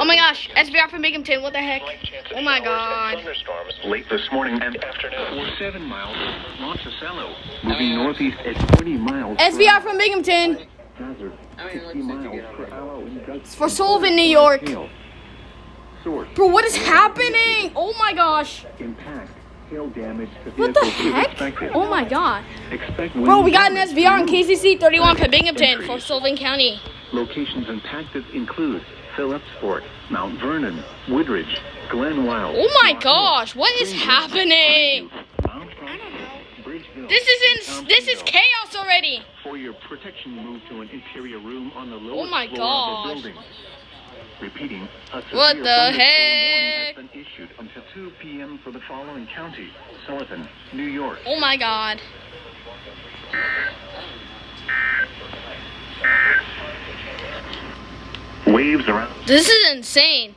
my gosh, SVR from Binghamton, what the heck? Oh my god. Thunderstorms late this morning and afternoon. Or 7 miles over Monticello, moving northeast at 20 miles. SVR from Binghamton. Hazard 60 miles per hour. It's for Sullivan, New York. Source. Bro, what is happening? Oh my gosh. Impact. Hail damage to What the vehicles is heck? expected. Oh my god. Expect Bro, we wind got an damage SVR on to KZZ31 for Binghamton for Sullivan County. Locations impacted include Phillipsport, Mount Vernon, Woodridge, Glen Wild. Oh my gosh, what is happening? Mount Bridgeville, This is chaos already. For your protection, move to an interior room on the Oh lowest my floor gosh. of the building. Repeating, a severe What the thunderstorm warning heck? has been issued until 2 p.m. for the following counties: Sullivan, New York. Oh my god. Waves around. This is insane.